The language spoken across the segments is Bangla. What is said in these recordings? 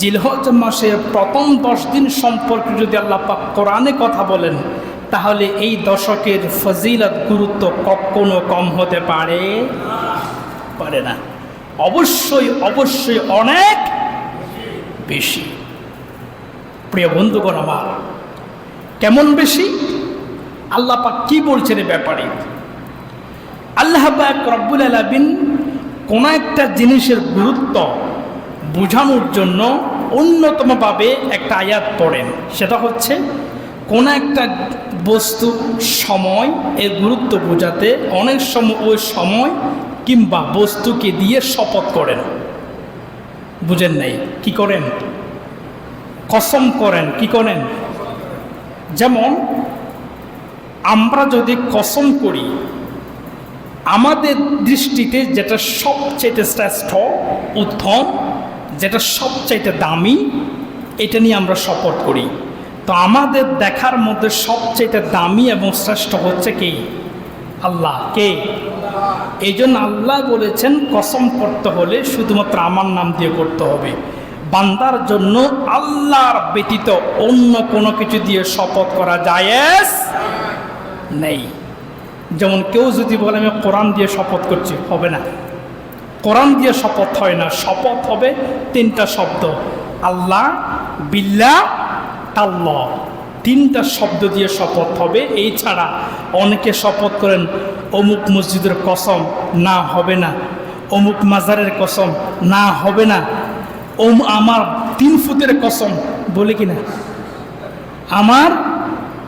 জিলহজ মাসের প্রথম 10 দিন সম্পর্কে যদি আল্লাহ পাক কোরআনে কথা বলেন, তাহলে এই দশকের ফজিলত গুরুত্ব কখনো কম হতে পারে না। অবশ্যই অবশ্যই অনেক বেশি। প্রিয় বন্ধুগণ আমার, কেমন বেশি? আল্লাহ পাক কি বলছেন এ ব্যাপারে? আল্লাহ পাক রব্বুল আলামিন কোন একটা জিনিসের গুরুত্ব বোঝানোর জন্য অন্যতমভাবে একটা আয়াত পড়েন। সেটা হচ্ছে কোন একটা বস্তু, সময় এর গুরুত্ব বোঝাতে অনেক সময় ওই সময় কিংবা বস্তুকে দিয়ে শপথ করেন। বুঝেন নাই? কি করেন? কসম করেন। কি করেন? যেমন আমরা যদি কসম করি, আমাদের দৃষ্টিতে যেটা সবচাইতে শ্রেষ্ঠ, উত্তম, যেটা সবচাইতে দামি, এটা নিয়ে আমরা শপথ করি। তো আমাদের দেখার মধ্যে সবচাইতে দামি এবং শ্রেষ্ঠ হচ্ছে কে? আল্লাহ। কে? এই জন্য আল্লাহ বলেছেন কসম করতে হলে শুধুমাত্র আমার নাম দিয়ে করতে হবে। বান্দার জন্য আল্লাহর ব্যতীত অন্য কোনো কিছু দিয়ে শপথ করা জায়েজ নেই। যেমন কেউ যদি বলে আমি কোরআন দিয়ে শপথ করছি, হবে না। কোরআন দিয়ে শপথ হয় না। শপথ হবে 3টা শব্দ, আল্লাহ, বিল্লাহ, তাল্লাহ। 3টা শব্দ দিয়ে শপথ হবে। এই ছাড়া অনেকে শপথ করেন অমুক মসজিদের কসম, না, হবে না। অমুক মাজারের কসম, না, হবে না। আমার 3 ফুটের কসম, বলে কিনা আমার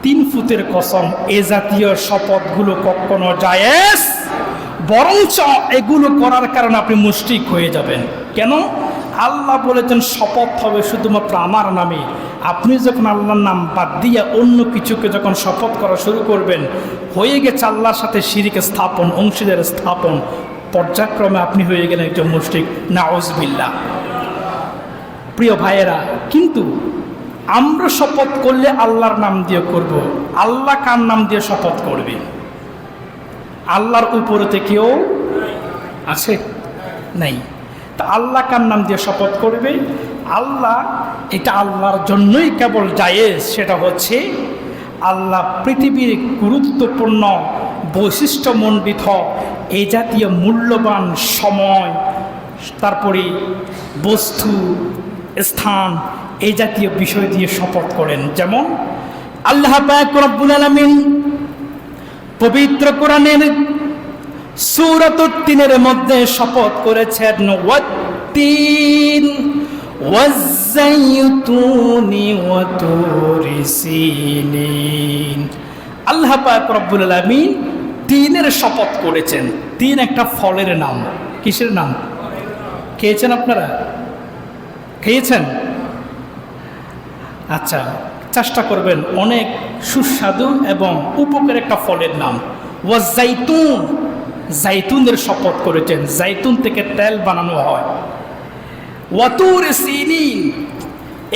3 ফুটের কসম, এ জাতীয় শপথগুলো কখনো জায়েজ, বরঞ্চ এগুলো করার কারণে আপনি মুশরিক হয়ে যাবেন। কেন? আল্লাহ বলেছেন শপথ হবে শুধুমাত্র আমার নামে। আপনি যখন আল্লাহর নাম বাদ দিয়ে অন্য কিছুকে যখন শপথ করা শুরু করবেন, হয়ে গেছে আল্লাহর সাথে শিরিক স্থাপন, অংশীদার স্থাপন। পর্যায়ক্রমে আপনি হয়ে গেলেন একজন মুশরিক, নাউজুবিল্লাহ। প্রিয় ভাইয়েরা, কিন্তু আমরা শপথ করলে আল্লাহর নাম দিয়ে করব। আল্লাহ কার নাম দিয়ে শপথ করবে? আল্লাহর উপরেতে কেউ আছে? নাই। তা আল্লাহ কার নাম দিয়ে শপথ করবে? আল্লাহ, এটা আল্লাহর জন্যই কেবল জায়েজ। সেটা হচ্ছে আল্লাহ পৃথিবীর গুরুত্বপূর্ণ বৈশিষ্ট্যমণ্ডিত এই জাতীয় মূল্যবান সময়, তারপরে বস্তু, স্থান, এই জাতীয় বিষয় দিয়ে শপথ করেন। যেমন আল্লাহ পাক রব্বুল আলামিন পবিত্র কোরআনের সূরাতুত তিনের মধ্যে শপথ করেছেন, ওয়াত্তিন ওয়াজ্জাইতুনি ওয়া তুরি সিনিন। আল্লাহ পাক রব্বুল আলামিন তিনের শপথ করেছেন। তিন একটা ফলের নাম। কিসের নাম? খেয়েছেন আপনারা? খেয়েছেন? আচ্ছা, চেষ্টা করবেন। অনেক সুস্বাদু এবং উপকারী একটা ফলের নাম। ওয়াজ্জাইতুন, জাইতুনের শপথ করেছেন। জাইতুন থেকে তেল বানানো হয়। ওয়া তুরি সিনিন,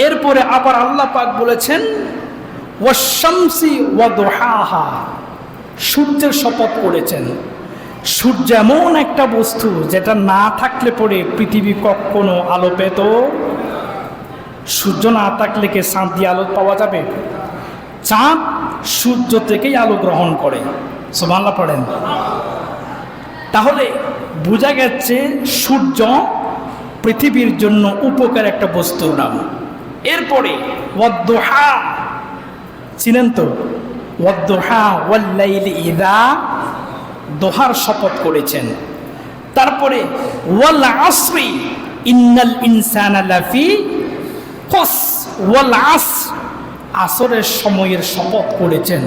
এরপরে আবার আল্লাহ পাক বলেছেন ওয়াশ-শামসি ওয়া দুহাহা, সূর্যের শপথ করেছেন। সূর্য এমন একটা বস্তু যেটা না থাকলে পরে পৃথিবী কখনো আলো পেত। সূর্য না থাকলে কি চাঁদ দিয়ে আলো পাওয়া যাবে? চাঁদ সূর্য থেকেই আলো গ্রহণ করে। সুবহানাল্লাহ পড়েন। তাহলে বোঝা গেছে সূর্য পৃথিবীর জন্য উপকার একটা বস্তুর নাম। এরপরে ওয়াদ-দুহা, চিনেন তো? ওয়াদ-দুহা ওয়াল-লাইলি ইযা, দোহার শপথ করেছেন। তারপরে ওয়াল আসরি ইন্নাল ইনসানা লাফি খুসর, ওয়াল আসর, আসরের সময়ের শপথ করেছেন।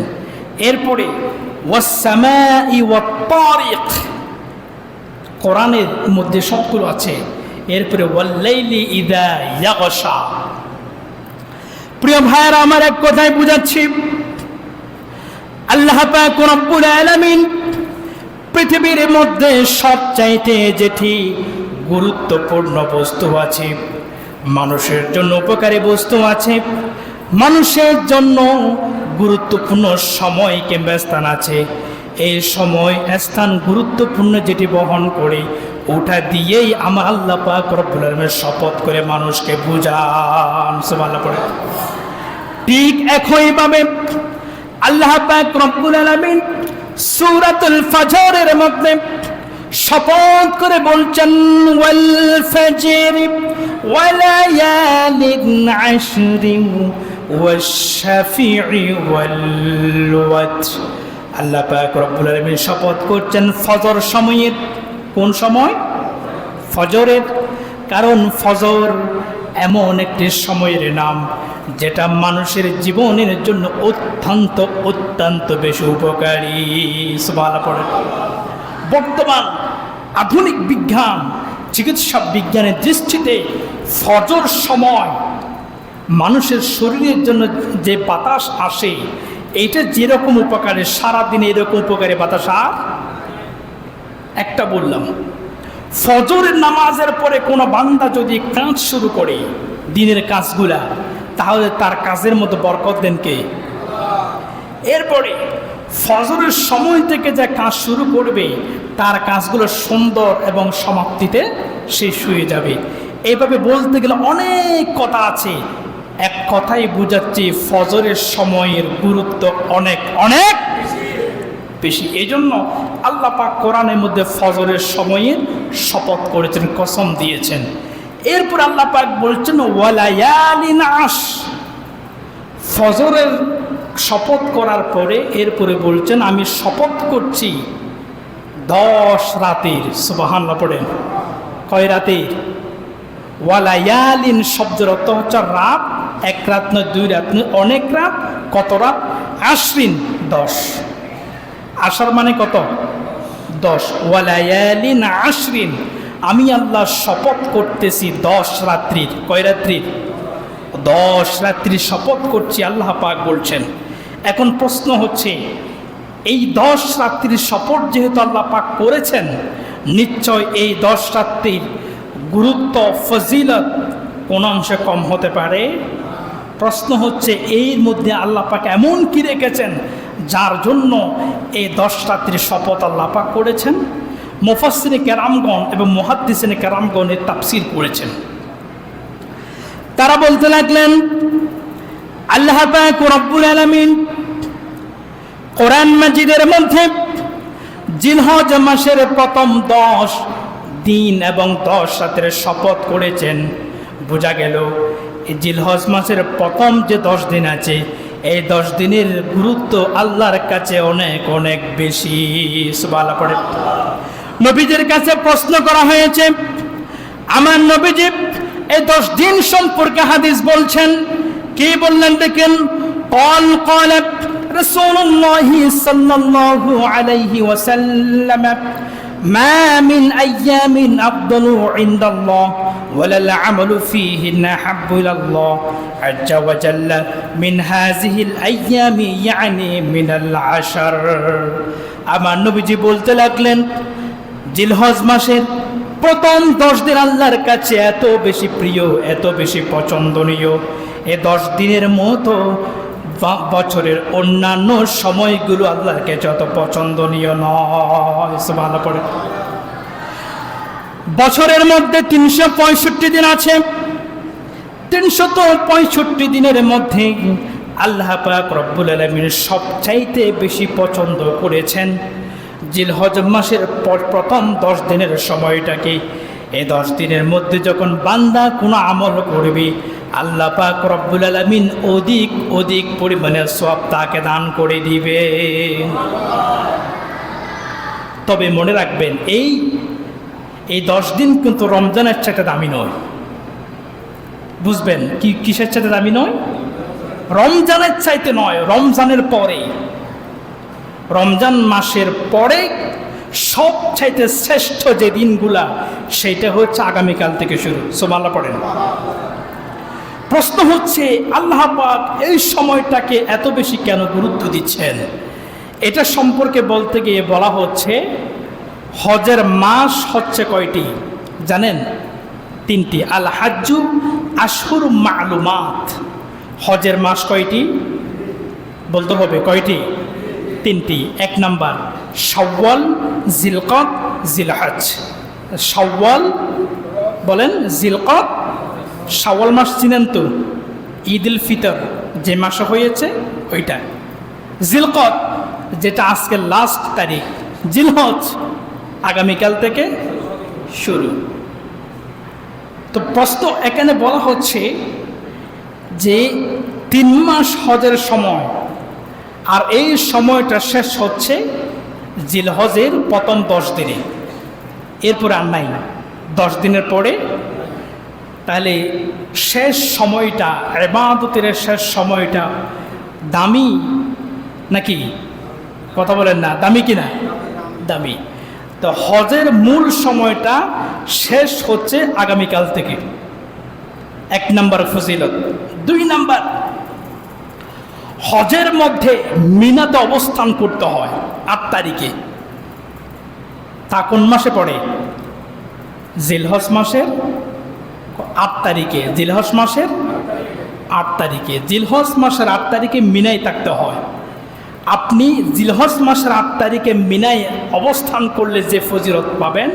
এরপরে ওয়াস সামাই ওয়াত তারিক, কোরআনের মধ্যে সবগুলো আছে। এরপরে ওয়াল লাইলি ইযা ইয়াগশা। প্রিয় ভাইরা আমার, এক কথায় বুঝাচ্ছি, আল্লাহ পাক রব্বুল আলামিন পৃথিবীর মধ্যে সবচাইতে যেটি গুরুত্বপূর্ণ বস্তু আছে, মানুষের জন্য উপকারী বস্তু আছে, মানুষের জন্য গুরুত্বপূর্ণ সময় কিংবা স্থান আছে, এই সময় স্থান গুরুত্বপূর্ণ যেটি বহন করে ওটা দিয়েই আমার আল্লাহ পাক রব্বুল আলামিন শপথ করে মানুষকে বুঝান। সুবহানাল্লাহ পড়ে। ঠিক একইভাবে আল্লাহ পাক রব্বুল আলামিন সূরাতুল ফজরের মধ্যে শপথ করে বলছেন, ওয়াল ফজর ওয়া লায়ালিন আশরিন ওয়াশ শাফিঈ ওয়াল ওয়াতর। আল্লাহ পাক রব্বুল আলামিন শপথ করছেন ফজর সময়ের। কোন সময়? ফজরের। কারণ ফজর এমন একটি সময়ের নাম যেটা মানুষের জীবনের জন্য অত্যন্ত অত্যন্ত বেশি উপকারী। সুবহানাল্লাহ পড়ে। বর্তমান আধুনিক বিজ্ঞান, চিকিৎসা বিজ্ঞানের দৃষ্টিতে ফজর সময় মানুষের শরীরের জন্য যে বাতাস আসে, এইটা যেরকম উপকারে, সারাদিনে এরকম উপকারী বাতাস আর একটা বললাম। ফজরের নামাজের পরে কোনো বান্দা যদি কাজ শুরু করে দিনের কাজগুলা, তাহলে তার কাজের মধ্যে বরকত দেন কে? এরপরে ফজরের সময় থেকে যে কাজ শুরু করবে তার কাজগুলো সুন্দর এবং সমাপ্তিতে শেষ হয়ে যাবে। এইভাবে বলতে গেলে অনেক কথা আছে, এক কথাই বুঝাচ্ছি ফজরের সময়ের গুরুত্ব অনেক অনেক বেশি। এই জন্য আল্লাহ পাক কোরআনের মধ্যে ফজরের সময়ের শপথ করেছেন, কসম দিয়েছেন। এরপর আল্লাহ পাক বলছেন ওয়ালায়ালিন আশর। ফজরের শপথ করার পরে এরপরে বলছেন আমি শপথ করছি 10 রাতের। সুবহানাল্লাহ পড়েন। কয় রাতের? ওয়ালায়ালিন শব্দের অর্থ হচ্ছে রাত, এক রাত নয়, 2 রাত নয়, অনেক রাত। কত রাত? আশরিন, 10। আশর মানে কত? 10। ওয়ালায়ালিন আশরিন, আমি আল্লাহ শপথ করতেছি 10 রাত্রির। কয় রাত্রির? 10 রাত্রির শপথ করছি, আল্লাহ পাক বলছেন। এখন প্রশ্ন হচ্ছে, এই 10 রাত্রির শপথ যেহেতু আল্লাহ পাক করেছেন, নিশ্চয় এই 10 রাত্রির গুরুত্ব, ফজিলত কোন অংশে কম হতে পারে? প্রশ্ন হচ্ছে, এর মধ্যে আল্লাহ পাক এমন কি রেখেছেন যার জন্য এই 10 রাত্রির শপথ আল্লাহ পাক করেছেন? মুফাসসিরে কেরামগণ এবং মুহাদ্দিসিনে কেরামগণ এর তাফসীর করেছেন। তারা বলতে লাগলেন, আল্লাহ পাক রব্বুল আলামিন কোরআন মাজিদের মধ্যে জিলহজ মাসের প্রথম 10 দিন এবং 10 রাতের শপথ করেছেন। বোঝা গেল এই জিলহজ মাসের প্রথম যে 10 দিন আছে, এই 10 দিনের গুরুত্ব আল্লাহর কাছে অনেক অনেক বেশি। সুবহানাল্লাহ পড়ে। নবীদের কাছে প্রশ্ন করা হয়েছে, আমার নবীজি এই 10 দিন সম্পর্কে হাদিস বলছেন। কি বললেন দেখেন, قال رسول الله صلى الله عليه وسلم ما من أيام أفضل عند الله ولا العمل فيهن أحب إلى الله عز وجل من هذه الأيام يعني من العشر। আমার নবীজি বলতে লাগলেন, জিলহজ মাসের প্রথম 10 দিন আল্লাহর কাছে এত বেশি প্রিয়, এত বেশি পছন্দনীয়, এই 10 দিনের মতো বছরের অন্যান্য সময়গুলো আল্লাহর কাছে যত পছন্দনীয় নয়। সুবহানাল্লাহ পড়ে। বছরের মধ্যে 365 দিন আছে। 365 দিনের মধ্যে আল্লাহ পাক রব্বুল আলামিন সবচাইতে বেশি পছন্দ করেছেন জিলহজ মাসের প্রথম 10 দিনের সময়টাকে। এই 10 দিনের মধ্যে যখন বান্দা কোনো আমল করবে, আল্লাহ পাক রব্বুল আলামিন অধিক অধিক পরিমাণে সওয়াব তাকে দান করে দিবে। তবে মনে রাখবেন, এই 10 দিন কিন্তু রমজানের চাইতে দামি নয়। বুঝবেন কিসের চাইতে দামি নয়? রমজানের চাইতে নয়, রমজানের পরে, রমজান মাসের পরে সবচাইতে শ্রেষ্ঠ যে দিনগুলা, সেইটা হচ্ছে আগামীকাল থেকে শুরু। সুবহানাল্লাহ পড়েন। প্রশ্ন হচ্ছে, আল্লাহ পাক এই সময়টাকে এত বেশি কেন গুরুত্ব দিচ্ছেন? এটা সম্পর্কে বলতে গিয়ে বলা হচ্ছে, হজের মাস হচ্ছে কয়টি জানেন? 3টি। আল হাজ্জু আশহুর মালুমাত। হজের মাস কয়টি বলতে হবে? কয়টি? 3টি। 1 নাম্বার শাওয়াল, জিলকদ, জিলহজ। শাওয়াল বলেন, জিলকদ, শাওয়াল মাস চিনেন তো, ঈদ উল ফিতর যে মাসে হয়েছে ওইটা, জিলকদ যেটা আজকে লাস্ট তারিখ, জিলহজ আগামীকাল থেকে শুরু। তো প্রশ্ন এখানে বলা হচ্ছে যে 3 মাস হজের সময়, আর এই সময়টা শেষ হচ্ছে জিলহজের প্রথম 10 দিনে, এরপরে আর নাই 10 দিনের পরে। তাহলে শেষ সময়টা, ইবাদতের শেষ সময়টা দামি নাকি? কথা বলেন না, দামি কিনা? দামি। তো হজের মূল সময়টা শেষ হচ্ছে আগামীকাল থেকে, 1 নম্বর ফজিলত। 2 নম্বর, হজের মধ্যে মিনাতে অবস্থান করতে হয় 8 তারিখে। তা কোন মাসে পড়ে? জিলহজ মাসের 8 তারিখে, জিলহজ মাসের 8 তারিখে, জিলহজ মাসের 8 তারিখে মিনায় থাকতে হয়। আপনি জিলহজ মাসের 8 তারিখে মিনায় অবস্থান করলে যে ফজিলত পাবেন,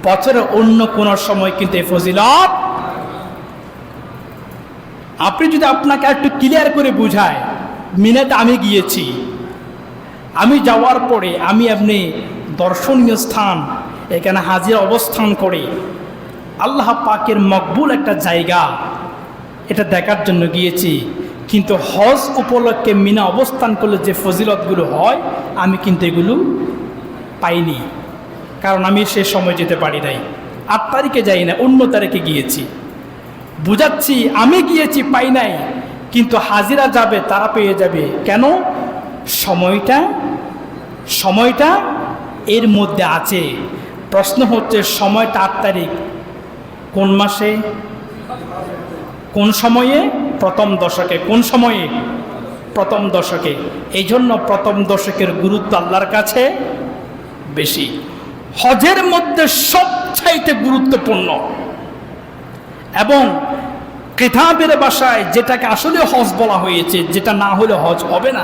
বছরের অন্য কোনো সময় কিন্তু এই ফজিলত। আপনি যদি আপনাকে একটু ক্লিয়ার করে বুঝায়, মিনাতে আমি গিয়েছি, আমি যাওয়ার পরে আপনি দর্শনীয় স্থান এখানে হাজির অবস্থান করে আল্লাহ পাকের মকবুল একটা জায়গা, এটা দেখার জন্য গিয়েছি, কিন্তু হজ উপলক্ষে মিনা অবস্থান করলে যে ফজিলতগুলো হয় আমি কিন্তু এগুলো পাইনি, কারণ আমি সে সময় যেতে পারি নাই। 8 তারিখে যাই না, অন্য তারিখে গিয়েছি। বুঝাচ্ছি আমি গিয়েছি, পাই নাই, কিন্তু হাজিরা যাবে, তারা পেয়ে যাবে। কেন? সময়টা এর মধ্যে আছে। প্রশ্ন হচ্ছে সময়টা 8 তারিখ কোন মাসে, কোন সময়ে? প্রথম দশকে। কোন সময়ে? প্রথম দশকে। এই জন্য প্রথম দশকের গুরুত্ব আল্লাহর কাছে বেশি। হজের মধ্যে সবচাইতে গুরুত্বপূর্ণ এবং কিতাবের ভাষায় যেটাকে আসলে হজ বলা হয়েছে, যেটা না হলে হজ হবে না,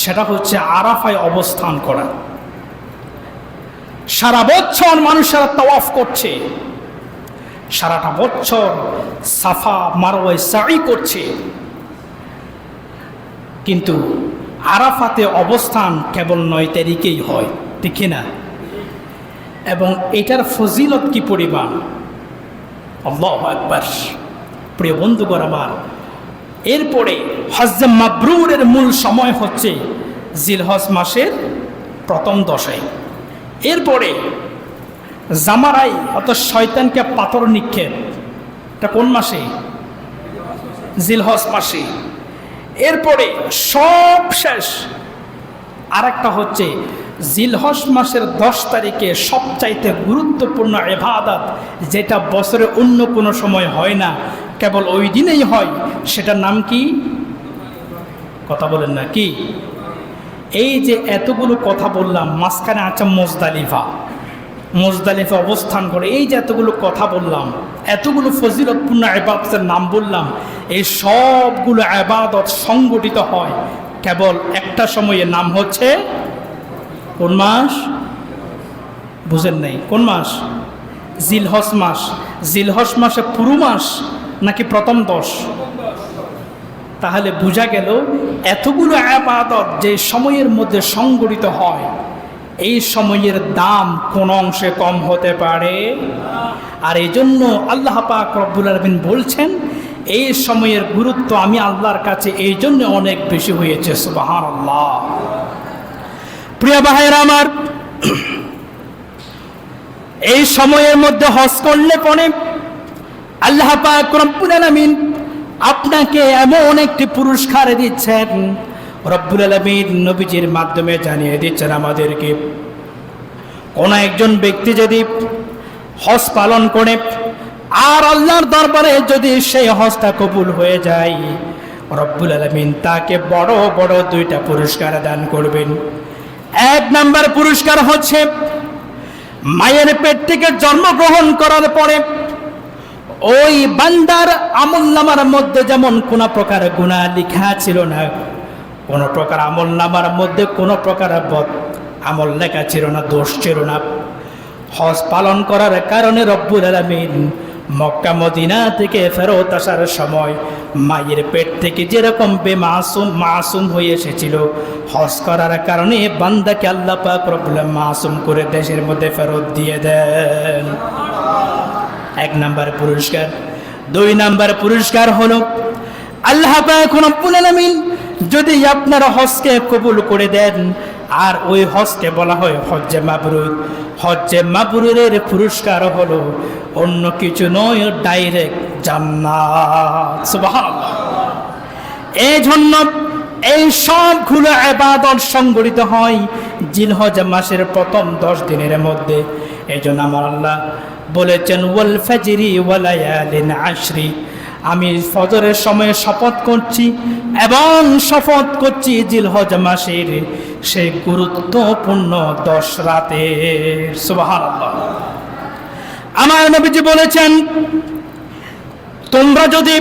সেটা হচ্ছে আরাফায় অবস্থান করা। সারা বছর মানুষেরা তাওয়াফ করছে, সারাটা বছর সাফা মারওয়ায় সাই করছে, কিন্তু আরাফাতে অবস্থান কেবল 9 তারিখেই হয়, ঠিক না? এবং এটার ফজিলত কি পরিমাণ! আল্লাহু আকবার। প্রিয় বন্ধুগণ আমার, এরপরে হজ্জে মাবরুরের মূল সময় হচ্ছে জিলহজ মাসের প্রথম 10। এরপরে জামারাই অর্থাৎ শয়তানকে পাথর নিক্ষেপ, এটা কোন মাসে? জিলহজ মাসে। এরপরে সব শেষ আরেকটা হচ্ছে জিলহজ মাসের 10 তারিখে সবচাইতে গুরুত্বপূর্ণ ইবাদত, যেটা বছরে অন্য কোনো সময় হয় না, কেবল ওই দিনেই হয়। সেটার নাম কি? কথা বলেন না, কি? এই যে এতগুলো কথা বললাম, মাঝখানে আছে মুজদালিফা। মুজদালিফা অবস্থান করে এই যে এতগুলো কথা বললাম, এতগুলো ফজিলতপূর্ণ ইবাদতের নাম বললাম, এই সবগুলো ইবাদত সংগঠিত হয় কেবল একটা সময়ের নাম হচ্ছে কোন মাস? বুঝেন নাই? কোন মাস? জিলহজ মাস। জিলহজ মাসে পুরো মাস নাকি প্রথম 10? তাহলে বোঝা গেল এতগুলো ইবাদত যে সময়ের মধ্যে সংগঠিত হয়, এই সময়ের দাম কোন অংশে কম হতে পারে? আর এই জন্য আল্লাহ পাক রব্বুল আলামিন বলছেন, এই সময়ের গুরুত্ব আমি আল্লাহর কাছে এই জন্য অনেক বেশি হয়েছে। সুবহানাল্লাহ। প্রিয় ভাইয়েরা আমার, এই সময়ের মধ্যে হজ করলে পরে আল্লাহ পাক রব্বুল আলামিন আপনাকে এমন একটি পুরস্কার দিচ্ছেন, রব্বুল আলামিন নবীজির মাধ্যমে জানিয়ে দিচ্ছেন আমাদেরকে, কোন একজন ব্যক্তি যদি হজ পালন করে আর আল্লাহর দরবারে যদি সেই হজটা কবুল হয়ে যায়, রব্বুল আলামিন তাকে বড় বড় 2টা পুরস্কার দান করবেন। 1 নম্বর পুরস্কার হচ্ছে মায়ের পেট থেকে জন্মগ্রহণ করার পরে ওই বান্দার আমলনামার মধ্যে যেমন কোনো প্রকার গুনাহ লেখা ছিল না, কোনো প্রকার আমলনামার মধ্যে কোনো প্রকার বদ আমল লেখা ছিল না, দোষ ছিল না, হজ পালন করার কারণে রব্বুল আলামিন মক্কা মদিনা থেকে ফেরত আসার সময় মায়ের পেট থেকে যেরকম মাসুম হয়ে এসেছিল, হজ করার কারণে বান্দাকে আল্লাহ পাক রব্বুল মাসুম করে দেশের মধ্যে ফেরত দিয়ে দেন। 1 নাম্বার পুরস্কার। 2 নাম্বার পুরস্কার হলো আল্লাহ পাক রব্বুল আলামিন যদি আপনার হজকে কবুল করে দেন, আর ওই হজকে বলা হয় হজ্জে মাবরুর। হজ্জে মাবরুরের পুরস্কার হলো অন্য কিছু নয়, ডাইরেক্ট জান্নাত। সুবহানাল্লাহ। এই জন্য এই সবগুলো ইবাদত সংগঠিত হয় জিলহজ মাসের প্রথম 10 দিনের মধ্যে। এই জন্য আমার আল্লাহ বলেছেন ওয়াল ফাজরি ওয়া লায়ালিন আশরি, আমি ফজরের সময় শপথ করছি এবং শপথ করছি জিলহজ মাসের সেই গুরুত্বপূর্ণ 10 রাতের। সুবহানাল্লাহ। আমার নবীজি বলেছেন তোমরা যদি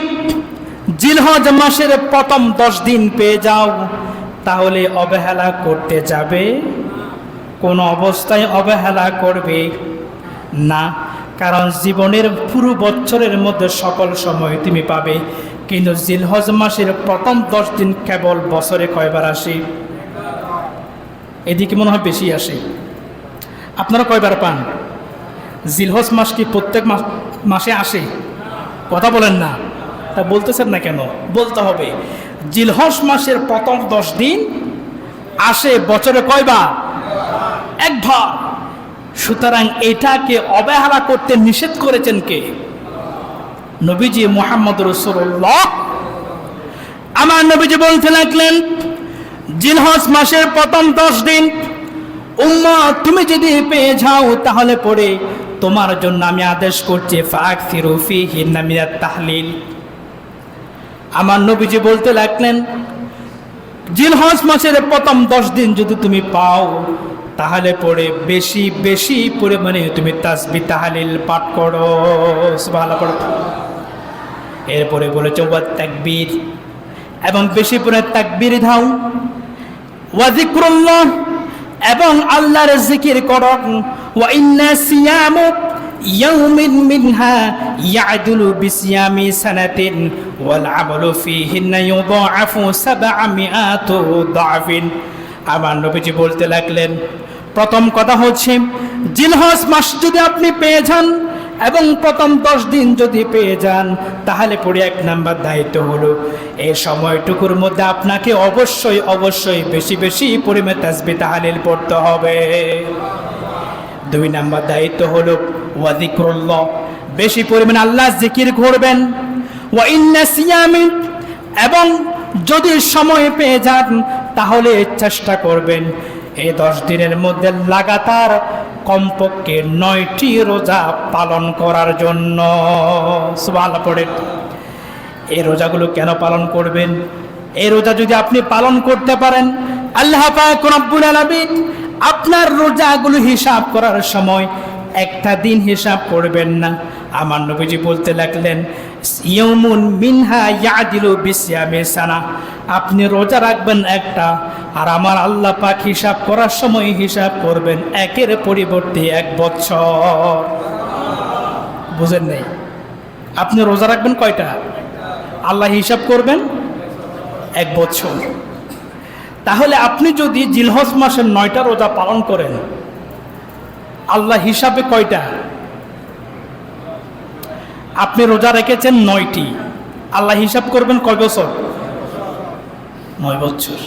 জিলহজ মাসের প্রথম 10 দিন পেয়ে যাও তাহলে অবহেলা করতে যাবে, কোন অবস্থায় অবহেলা করবে না, কারণ জীবনের পুরো বছরের মধ্যে সকল সময় তুমি পাবে, কিন্তু জিলহজ মাসের প্রথম 10 দিন কেবল বছরে কয়বার আসে? এদিকে মনে হয় বেশি আসে। আপনারা কয়বার পান? জিলহজ মাস কি প্রত্যেক মাসে আসে? কথা বলেন না, তা বলতেছেন না কেন? বলতে হবে। জিলহজ মাসের প্রথম 10 দিন আসে বছরে কয়বার? একবার। সুতরাং এটাকে অবহেলা করতে নিষেধ করেছেন কে? নবীজি মুহাম্মদ রাসূলুল্লাহ। আমার নবীজি বলতে লাগলেন জিলহজ মাসের প্রথম 10 দিন উম্মত তুমি যদি পেয়ে যাও তাহলে পরে তোমার জন্য আমি আদেশ করছি ফাকসিরু ফীহি মিনাত তাহলিল। আমার নবীজি বলতে লাগলেন জিলহজ মাসের প্রথম 10 দিন যদি তুমি পাও তাহলে পরে বেশি বেশি পরিমাণে তুমি তাসবিহ তাহলিল পাঠ করো। সুবহানাল্লাহ। এরপরে বলেছে ওয়া তাকবীর, এবং বেশি পরিমাণে তাকবীর দাও। ওয়া যিকরুল্লাহ, এবং আল্লাহর জিকির করো। ওয়া ইন্না সিয়ামু ইয়াউমিন মিনহা ইয়াদুলু বিসিয়ামি সানাতিন ওয়াল আমালু ফীহিন্না ইউদাআফু 700 দাফিন। আমার নবীজি বলতে লাগলেন প্রথম কথা হচ্ছে জিলহজ মাস যদি আপনি পেয়ে যান এবং প্রথম 10 দিন যদি পেয়ে যান তাহলে পরে 1 নাম্বার দায়িত্ব হলো এই সময়টুকুর মধ্যে আপনাকে অবশ্যই অবশ্যই বেশি বেশি পরিমাণে তাসবিহ তাহলিল পড়তে হবে। 2 নাম্বার দায়িত্ব হলো ওয়া যিকরুল্লাহ, বেশি পরিমাণে আল্লাহর জিকির করবেন। ওয়া ইন্না সিয়ামি, এবং যদি সময় পেয়ে যান তাহলে চেষ্টা করবেন এই 10 দিনের মধ্যে লাগাতার কমপক্ষে 9টি রোজা পালন করার জন্য। সুবহানাল্লাহ পড়ে। এই রোজাগুলো কেন পালন করবেন? এই রোজা যদি আপনি পালন করতে পারেন আল্লাহ পাক রব্বুল আলামিন আপনার রোজাগুলো হিসাব করার সময় একটা দিন হিসাব করবেন না। আমার নবীজি বলতে লাগলেন ইয়াউমুন মিনহা ইয়াদিলু বিসিয়ামি সানা, আপনি রোজা রাখবেন একটা, আর আমার আল্লাহ পাক হিসাব করার সময় হিসাব করবেন 1-এর পরিবর্তে 1 বছর। বুঝেন নাই? আপনি রোজা রাখবেন কয়টা? আল্লাহ হিসাব করবেন 1 বছর। তাহলে আপনি যদি জিলহজ মাসের 9টা রোজা পালন করেন আল্লাহ হিসাবে কয়টা? আপনি রোজা রেখেছেন 9টি, আল্লাহ হিসাব করবেন কয় বছর? 9 বছর।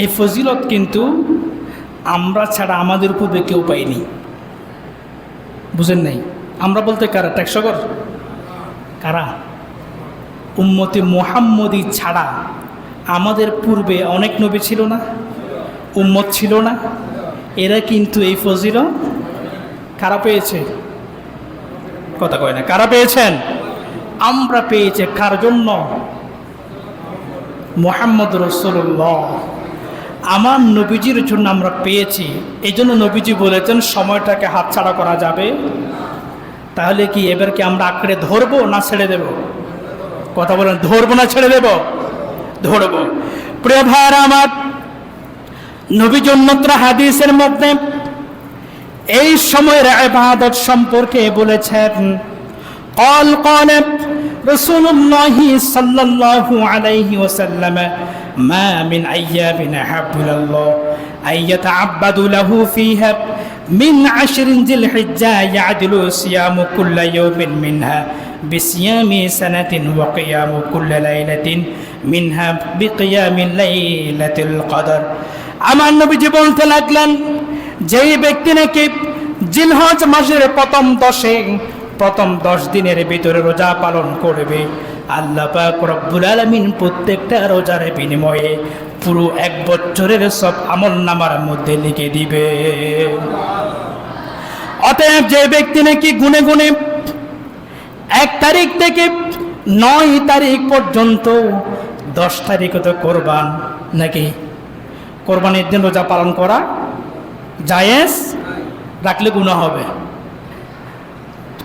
এই ফজিলত কিন্তু আমরা ছাড়া আমাদের পূর্বে কেউ পাইনি। বুঝেন নাই? আমরা বলতে কারা? ট্যাক্সকর কারা? উম্মতে মুহাম্মদী ছাড়া আমাদের পূর্বে অনেক নবী ছিল না, উম্মত ছিল না, এরা কিন্তু এই ফজিলত কারা পেয়েছে? কথা কয় না। কারা পেয়েছেন? আমরা পেয়েছে। কার জন্য? মুহাম্মদ রাসূলুল্লাহ আমার নবীজির জন্য আমরা পেয়েছি। এই জন্য নবীজি বলেছেন সময়টাকে হাতছাড়া করা যাবে। তাহলে কি এবার কি আমরা আঁকড়ে ধরবো না ছেড়ে দেব? কথা বলেন, ধরবো না ছেড়ে দেব? ধরবো। প্রিয় ভাইরা আমার, নবীজি অন্যত্র হাদিসের মধ্যে এই সময়ের ইবাদত সম্পর্কে বলেছেন, قال رسول الله صلى الله عليه وسلم ما من أيام أحب إلى الله أن يتعبد له فيها من 10 ذي الحجة يعدل صيام كل يوم منها بصيام سنة وقيام كل ليلة منها بقيام ليلة القدر। আমার নবীজি বলতে লাগলেন, যেই ব্যক্তি নাকি জিলহজ মাসের প্রথম 10 দিনের ভিতরে রোজা পালন করবে, আল্লাহ পাক রব্বুল আলামিন প্রত্যেকটা রোজার বিনিময়ে পুরো 1 বছরের সব আমল নামার মধ্যে লিখে দিবে। অতএব যে ব্যক্তি নাকি গুনে গুনে 1 তারিখ থেকে 9 তারিখ পর্যন্ত, 10 তারিখে তো কোরবান, নাকি কোরবানির দিন রোজা পালন করা জায়েজ, রাখলে গুনাহ হবে।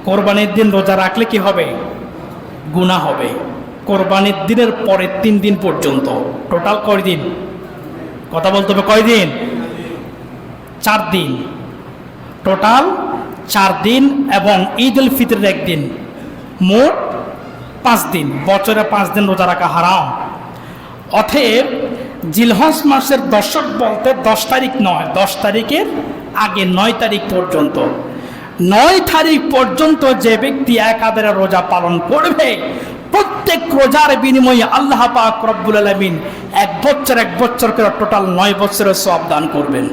কোরবানির দিন রোজা রাখলে কি হবে? গুনাহ হবে। কোরবানির দিনের পরের 3 দিন পর্যন্ত, টোটাল কয় দিন? কথা বলতে হবে, কয় দিন? 4 দিন, টোটাল 4 দিন, এবং ঈদ উল ফিতরের 1 দিন, মোট 5 দিন। বছরে 5 দিন রোজা রাখা হারাম। অতএব জিলহজ মাসের দশক বলতে 10 তারিখ নয়, 10 তারিখের আগে 9 তারিখ পর্যন্ত, 9 তারিখ পর্যন্ত যে ব্যক্তি একাধারে রোজা পালন করবে, প্রত্যেক রোজার বিনিময়ে আল্লাহ পাক রব্বুল আলামিন 1 বছর করে টোটাল 9 বছরের সওয়াব দান করবেন।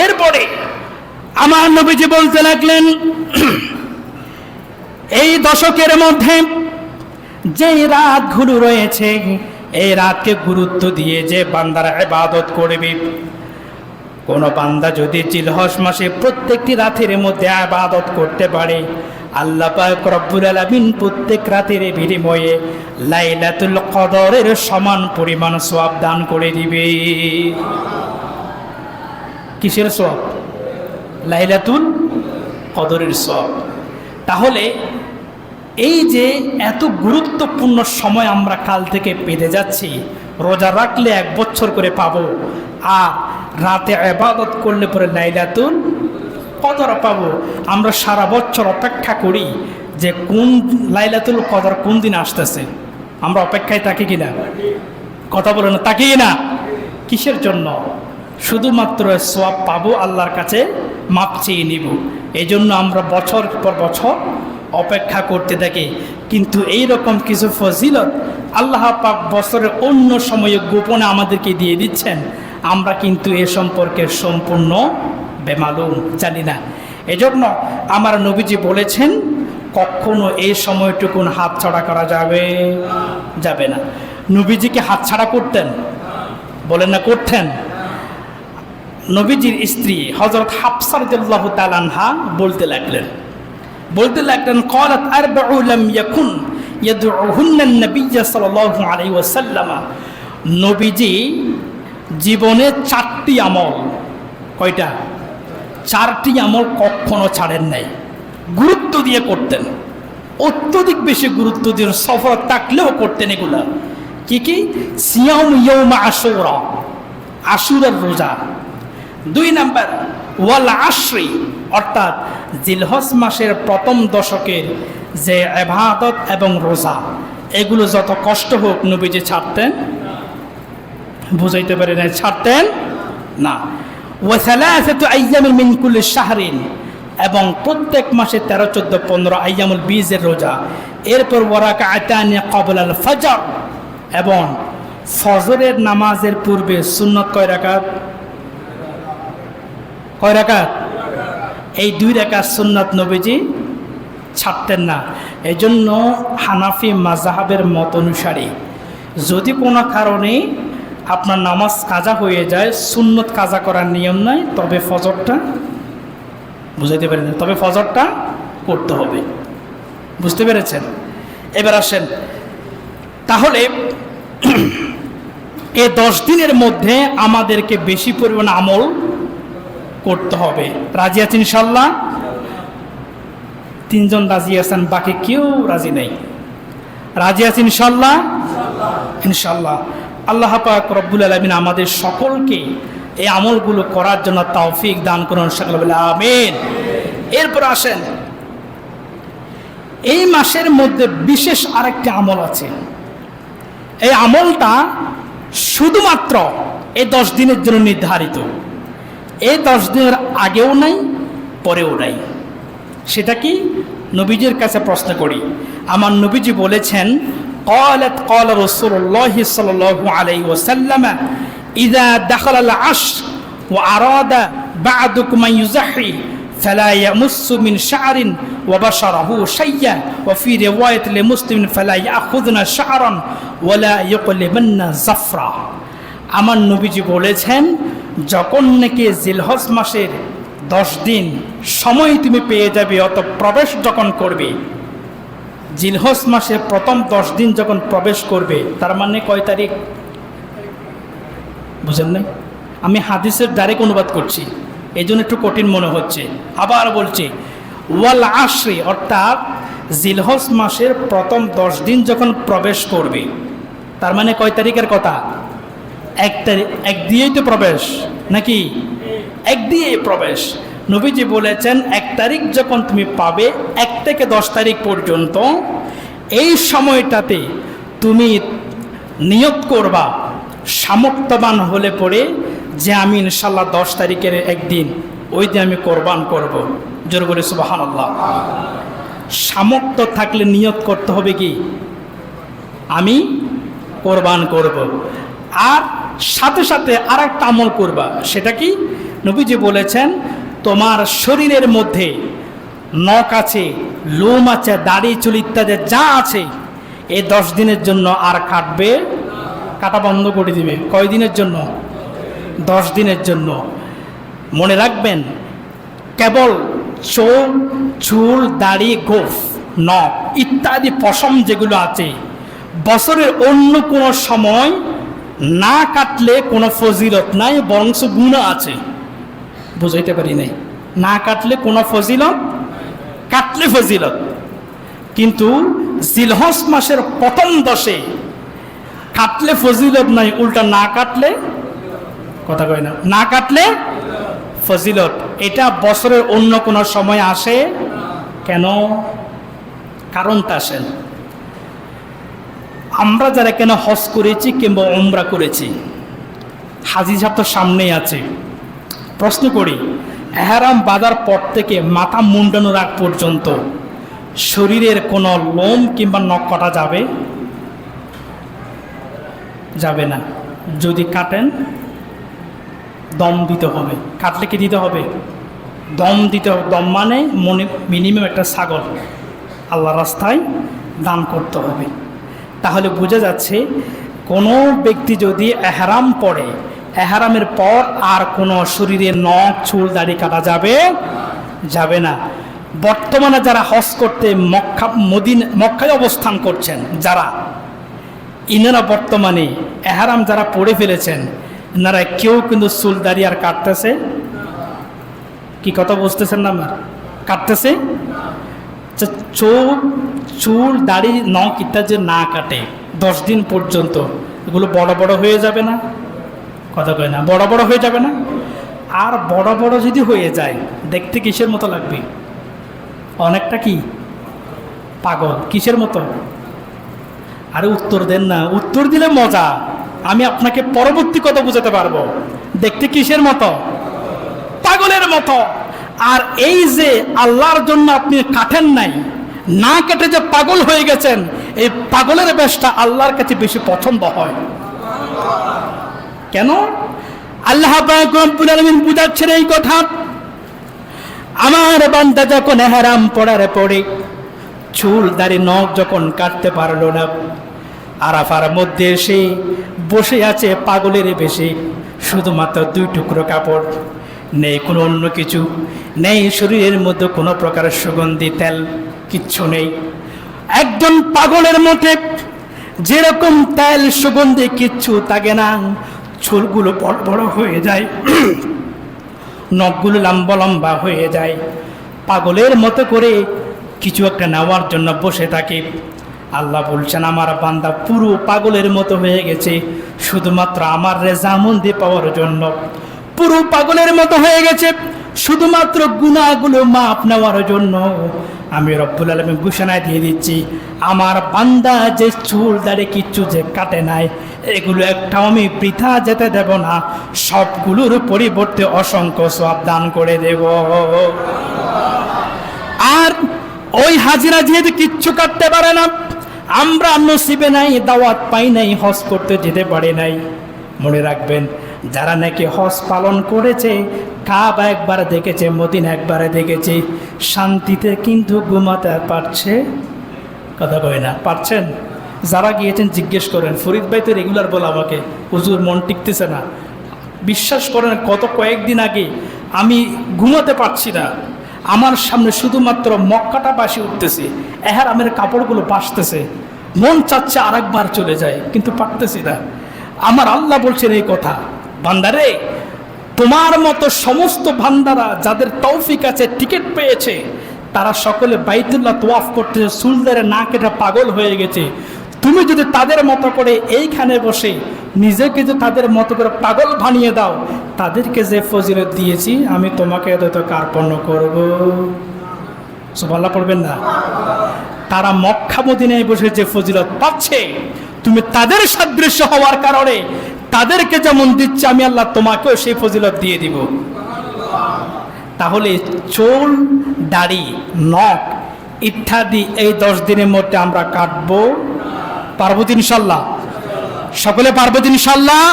এরপরে আমার নবীজি বলতে লাগলেন, এই দশকের মধ্যে যে রাতগুলো রয়েছে, এই রাতকে গুরুত্ব দিয়ে যে বান্দারা ইবাদত করবে, কোন বান্দা যদি জিলহজ মাসে প্রত্যেকটি রাতের মধ্যে ইবাদত করতে পারে, আল্লাহ পাক রব্বুল আলামিন প্রত্যেক রাতের বিনিময়ে লাইলাতুল কদরের সমান পরিমাণ সওয়াব দান করে দিবে। কিসের সওয়াব? লাইলাতুল কদরের সওয়াব। তাহলে এই যে এত গুরুত্বপূর্ণ সময় আমরা কাল থেকে পেতে যাচ্ছি, রোজা রাখলে 1 বছর করে পাবো, আর রাতে ইবাদত করলে পরে লাইলাতুল কদর পাবো। আমরা সারা বছর অপেক্ষা করি যে কোন লাইলাতুল কদর কোন দিন আসতেছে, আমরা অপেক্ষায় থাকি কিনা? কথা বলে না, তাকি না? কিসের জন্য? শুধুমাত্র সওয়াব পাবো, আল্লাহর কাছে মাপ চেয়ে নিব, এই জন্য আমরা বছর পর বছর অপেক্ষা করতে থাকি। কিন্তু এই রকম কিছু ফজিলত আল্লাহ পাক বছরের অন্য সময়ে গোপনে আমাদেরকে দিয়ে দিচ্ছেন, আমরা কিন্তু এ সম্পর্কে সম্পূর্ণ বেমালুম, জানি না। এজন্য আমার নবীজি বলেছেন, কখনো এই সময়টুকুন হাতছাড়া করা যাবে না। নবীজিকে হাতছাড়া করতেন? বলেন না, করতেন। নবীজির স্ত্রী হযরত হাফসা রাদিয়াল্লাহু তাআলা আনহা বলতে লাগলেন, ক্বালাত আরবাউ লাম ইয়াকুন ইয়াদউহুন্না নবী সাল্লাল্লাহু আলাইহি ওয়াসাল্লাম, নবীজি জীবনে 4টি আমল, কয়টা? 4টি আমল কখনো ছাড়েন নাই, গুরুত্ব দিয়ে করতেন, অত্যধিক বেশি গুরুত্ব দিয়ে সফর থাকলেও করতেন। এগুলা কি কি? সিয়াম ইয়াউম আশুরা, আশুরার রোজা। 2 নাম্বার ওয়াল আশরি, অর্থাৎ জিলহজ মাসের প্রথম দশকের যে ইবাদত এবং রোজা, এগুলো যত কষ্ট হোক নবীজি ছাড়তেন, বুঝাইতে পারে না, ছাড়তেন না। ওয়া সালাসাতু আইয়ামিন মিন কুল্লি শাহরিন, এবং প্রত্যেক মাসে 13, 14, 15 আইয়ামুল বীজের রোজা। এরপর ওয়ারাকাতানি ক্বাবলাল ফজর, এবং ফজরের নামাজের পূর্বে সুন্নত কয় রাকাত? এই 2 রাকাত সুন্নাত নবীজি ছাড়তেন না। এই জন্য হানাফি মাযহাবের মত অনুসারে যদি কোনো কারণে আপনার নামাজ কাজা হয়ে যায়, সুন্নত কাজা করার নিয়ম নাই, তবে ফজরটা, বুঝাইতে পারেন, তবে ফজরটা করতে হবে। বুঝতে পেরেছেন? এবার আসেন, তাহলে এই 10 দিনের মধ্যে আমাদেরকে বেশি পরিমাণ আমল করতে হবে। রাজি আছেন ইনশাল্লাহ? 3 জন রাজি আছেন, বাকি কেউ রাজি নেই। রাজি আছেন ইনশাল্লাহ? ইনশাল্লাহ। আল্লাহ পাক রব্বুল আলামিন আমাদের সকলকে এই আমলগুলো করার জন্য তৌফিক দান করুন, সকলে বলে আমিন। এরপর আসেন, এই মাসের মধ্যে বিশেষ আরেকটি আমল আছে। এই আমলটা শুধুমাত্র এই 10 দিনের জন্য নির্ধারিত। এই 10 দিনের আগেও নাই, পরেও নাই। সেটা কি? নবীজির কাছে প্রশ্ন করি। আমার নবীজি বলেছেন, قالت قال رسول الله صلى الله عليه وسلم إذا دخل العشر وأراد بعضكم أن يزحي فلا يمس من شعر وبشره شيئا وفي رواية لمسلم فلا يأخذن شعرا ولا يقلبن زفرا। আমার নবীজি বলেছেন, যখন নাকি জিলহজ মাসের 10 দিন সময় তুমি পেয়ে যাবে, অত প্রবেশ যখন করবে, জিলহজ মাসের প্রথম 10 দিন যখন প্রবেশ করবে, তার মানে কয় তারিখ বুঝেন নাই? আমি হাদিসের ডাইরেক্ট অনুবাদ করছি, এই জন্য একটু কঠিন মনে হচ্ছে। আবার বলছি, ওয়াল আশরি, অর্থাৎ জিলহজ মাসের প্রথম 10 দিন যখন প্রবেশ করবে, তার মানে কয় তারিখের কথা? 1 তারিখ। 1 দিয়েই তো প্রবেশ নাকি? 1 দিয়েই প্রবেশ। নবীজি বলেছেন, 1 তারিখ যখন তুমি পাবে, 1 থেকে 10 তারিখ পর্যন্ত এই সময়টাতে তুমি নিয়ত করবা, সামর্থ্যবান হলে পড়ে, যে আমি ইনশাল্লাহ 10 তারিখের একদিন ওই দিন আমি কোরবান করব। জোর করে সুবহানাল্লাহ। সামর্থ্য থাকলে নিয়ত করতে হবে কি আমি কোরবান করব। আর সাথে সাথে আর একটা আমল করবা, সেটা কি? নবীজি বলেছেন, তোমার শরীরের মধ্যে নখ আছে, লোম আছে, দাড়ি চুল ইত্যাদি যা আছে, এই 10 দিনের জন্য আর কাটবে, কাটা বন্ধ করে দিবে। কয় দিনের জন্য? 10 দিনের জন্য। মনে রাখবেন, কেবল চোখ, চুল, দাড়ি, গোঁফ, নখ ইত্যাদি পশম যেগুলো আছে, বছরের অন্য কোনো সময় না কাটলে কোনো ফজিলত নাই, বরঞ্চ গুনাহ আছে। বুঝাইতে পারি নাই? না কাটলে কোনো ফজিলত, কাটলে ফজিলত। কিন্তু জিলহজ মাসের প্রথম 10-এ কাটলে ফজিলত নাই, উল্টা না কাটলে, কথা কয় না, না কাটলে ফজিলত। এটা বছরের অন্য কোনো সময় আসে কেন? কারণটা আসেন, আমরা যারা কেন হজ করেছি কিংবা উমরা করেছি, হাজি সাহেব তো সামনেই আছে, প্রশ্ন করি, এহরাম বাঁধার পর থেকে মাথা মুন্ডানোর আগ পর্যন্ত শরীরের কোনো লোম কিংবা নখ কাটা যাবে? যাবে না। যদি কাটেন দম দিতে হবে। কাটলে কি দিতে হবে? দম দিতে হবে। দম মানে মিনিমাম একটা ছাগল আল্লাহ রাস্তায় দান করতে হবে। তাহলে বোঝা যাচ্ছে, কোনো ব্যক্তি যদি এহরাম পরে, এহরামের পর আর কোনো শরীরে নখ, চুল, দাড়ি কাটা যাবে না। বর্তমানে যারা হজ করতে মক্কায় অবস্থান করছেন, যারা ইনারা বর্তমানে এহরাম যারা পড়ে ফেলেছেন, এনারা কেউ কিন্তু চুল দাড়ি আর কাটতেছে কি? কথা বুঝতেছেন না আমার? কাটতেছে। চোখ, চুল, দাড়ি, নখ ইত্যাদি না কাটে 10 দিন পর্যন্ত, এগুলো বড় বড় হয়ে যাবে না? কথা কয় না? বড় বড় হয়ে যাবে না? আর বড় বড় যদি হয়ে যায়, দেখতে কিসের মতো লাগবে? অনেকটা কি পাগল। কিসের মতো? আরে উত্তর দেন না, উত্তর দিলে মজা। আমি আপনাকে পরবর্তী কথা বুঝাতে পারবো। দেখতে কিসের মতো? পাগলের মতো। আর এই যে আল্লাহর জন্য আপনি কাটেন নাই, না কেটে যে পাগল হয়ে গেছেন, এই পাগলের বেশটা আল্লাহর কাছে বেশি পছন্দ হয়। কেন? আল্লাহ পাক রব্বুল আলামিন বুঝাচ্ছেন এই কথা, আমার বান্দা যখন ইহরাম পড়ার পরে চুল, দাড়ি, নখ যখন কাটতে পারলো না, আরাফার মধ্যে এসে বসে আছে পাগলের বেশে, শুধুমাত্র 2 টুকরো কাপড়, নেই কোনো অন্য কিছু, নেই শরীরের মধ্যে কোনো প্রকার সুগন্ধি তেল, কিচ্ছু নেই। একজন পাগলের মধ্যে যেরকম তেল, সুগন্ধি কিচ্ছু থাকে না, চুলগুলো বড় বড় হয়ে যায়, নখগুলো লম্বা লম্বা হয়ে যায়, পাগলের মতো করে কিছু একটা নেওয়ার জন্য বসে থাকে। আল্লাহ বলছেন, আমার বান্দা পুরো পাগলের মতো হয়ে গেছে, শুধুমাত্র আমার রেজামন্দি পাওয়ার জন্য, পুরো পাগলের মতো হয়ে গেছে শুধুমাত্র গুনাহগুলো মাপ নেওয়ার জন্য। আমি রব্বুল আলামিন ঘোষণা দিয়ে দিচ্ছি, আমার বান্দা যে চুল দাড়ি কিচ্ছু যে কাটে নাই, এগুলো একটাও আমি বৃথা যেতে দেব না, সবগুলোর পরিবর্তে অসংখ্য সওয়াব দান করে দেব। আর ওই হাজিরা যেহেতু কিচ্ছু কাটতে পারে না, আমরা নসিবে নাই, দাওয়াত পাই নাই, হজ করতে যেতে পারি নাই, মনে রাখবেন যারা নাকি হজ পালন করেছে, কাবা একবার দেখেছে, মদিনা একবারে দেখেছে, শান্তিতে কিন্তু ঘুমাতে পারছে? কথা কয় না, পারছেন? যারা গিয়েছেন জিজ্ঞেস করেন, ফরিদ ভাই তো রেগুলার বলে আমাকে, হুজুর মন টিকতেছে না। বিশ্বাস করেন কয়েকদিন আগে আমি ঘুমাতে পারছি না, আমার সামনে শুধুমাত্র মক্কাটা বাসি উঠতেছে, এহরামের কাপড়গুলো বাসতেছে, মন চাচ্ছে আরেকবার চলে যায়, কিন্তু পারতেছি না। আমার আল্লাহ বলছেন এই কথা, বান্দারে তোমার মতো সমস্ত বান্দারা যাদের তৌফিক আছে, টিকিট পেয়েছে, তারা সকলে বাইতুল্লাহ তোয়াফ করতেছে, চুলদারে না কেটে পাগল হয়ে গেছে। তুমি যদি তাদের মতো করে এইখানে বসে নিজেকে যদি তাদের মতো করে পাগল বানিয়ে দাও, তাদেরকে যে ফজিলত দিয়েছি আমি তোমাকে এত কার্পণ্য করব। সুবহানাল্লাহ পড়বেন না? তারা মক্কা মদিনায় বসে যে ফজিলত পাচ্ছে, তুমি তাদের সাদৃশ্য হওয়ার কারণে তাদেরকে যেমন দিচ্ছে, আমি আল্লাহ তোমাকেও সেই ফজিলত দিয়ে দিব। তাহলে চুল দাড়ি নখ ইত্যাদি এই 10 দিনের মধ্যে আমরা কাটবো, পারবো ইনশাল্লাহ? সকলে পারবো ইনশাল্লাহ?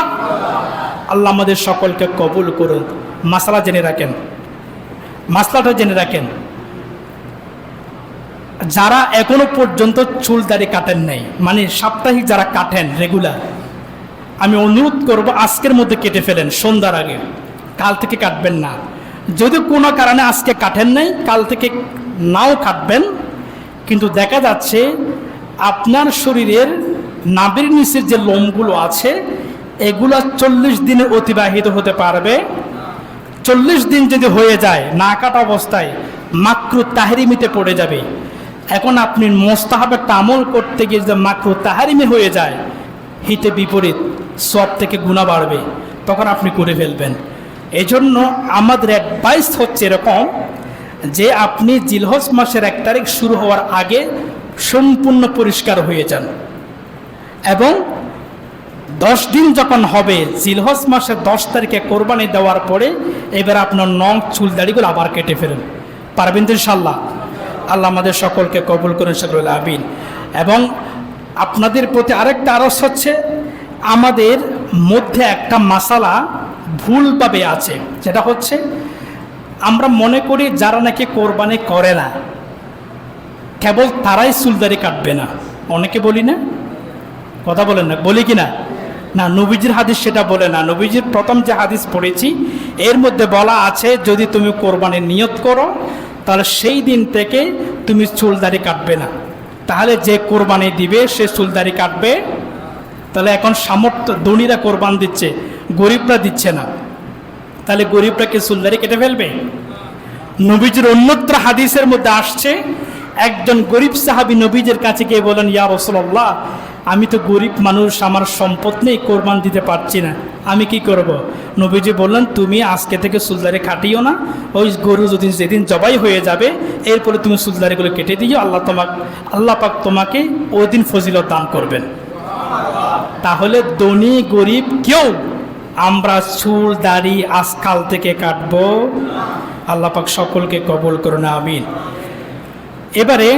আল্লাহ আমাদের সকলকে কবুল করুন। মাসলা জেনে রাখেন, মাসলাটা জেনে রাখেন, যারা এখনো পর্যন্ত চুল দাড়ি কাটেন নাই, মানে সাপ্তাহিক যারা কাটেন রেগুলার, আমি অনুরোধ করব আজকের মধ্যে কেটে ফেলেন, সন্ধ্যার আগে, কাল থেকে কাটবেন না। যদি কোনো কারণে আজকে কাটেন নাই, কাল থেকে নাও কাটবেন, কিন্তু দেখা যাচ্ছে আপনার শরীরের নাভির নিচের যে লোমগুলো আছে, এগুলো 40 দিনে অতিবাহিত হতে পারবে। 40 দিন যদি হয়ে যায় না কাটা অবস্থায়, মাকরু তাহরিমিতে পড়ে যাবে। এখন আপনি মোস্তাহাব একটা আমল করতে গিয়ে যদি মাকরু তাহরিমি হয়ে যায়, হিতে বিপরীত, সব থেকে গুনাহ বাড়বে, তখন আপনি করে ফেলবেন। এজন্য আমাদের অ্যাডভাইস হচ্ছে এরকম যে আপনি জিলহজ মাসের 1 তারিখ শুরু হওয়ার আগে সম্পূর্ণ পরিষ্কার হয়ে যান, এবং 10 দিন যখন হবে, জিলহজ মাসের 10 তারিখে কোরবানি দেওয়ার পরে এবার আপনার নখ চুল দাড়িগুলো আবার কেটে ফেলেন। পারবেন তো ইনশাল্লাহ? আল্লাহ আমাদের সকলকে কবুল করেন, সকলে আমিন। এবং আপনাদের প্রতি আরেকটা আরজ হচ্ছে, আমাদের মধ্যে একটা মাসালা ভুলভাবে আছে, যেটা হচ্ছে আমরা মনে করি যারা নাকি কোরবানি করে না কেবল তারাই চুলদারি কাটবে না। অনেকে বলি না, কথা বলেন না, বলি কি না? না, নবীজির হাদিস সেটা বলে না। নবীজির প্রথম যে হাদিস পড়েছি এর মধ্যে বলা আছে, যদি তুমি কোরবানির নিয়ত করো তাহলে সেই দিন থেকে তুমি চুলদারি কাটবে না। তাহলে যে কোরবানি দিবে সে চুলদারি কাটবে। তাহলে এখন সামর্থ্য ধনীরা কোরবান দিচ্ছে, গরিবরা দিচ্ছে না, তাহলে গরিবরা কি চুলদারি কেটে ফেলবে? নবীজির অন্যত্র হাদিসের মধ্যে আসছে, একজন গরিব সাহাবী নবীজির কাছে গিয়ে বলেন, ইয়া রাসূলুল্লাহ, আমি তো গরিব মানুষ, আমার সম্পদ নেই, কোরবান দিতে পারছি না, আমি কি করব? নবীজি বললেন, তুমি আজকে থেকে চুলদারি কাটিও না, ওই গরু যদি যেদিন জবাই হয়ে যাবে এরপরে তুমি চুলদারিগুলো কেটে দিও, আল্লাহ পাক তোমাকে ওই দিন ফজিলত দান করবেন। তাহলে ধনী গরিব কেউ আমরা চুল দাড়ি আজকাল থেকে কাটবো। আল্লাহ পাক সকলকে কবুল করুন, আমিন। এবারে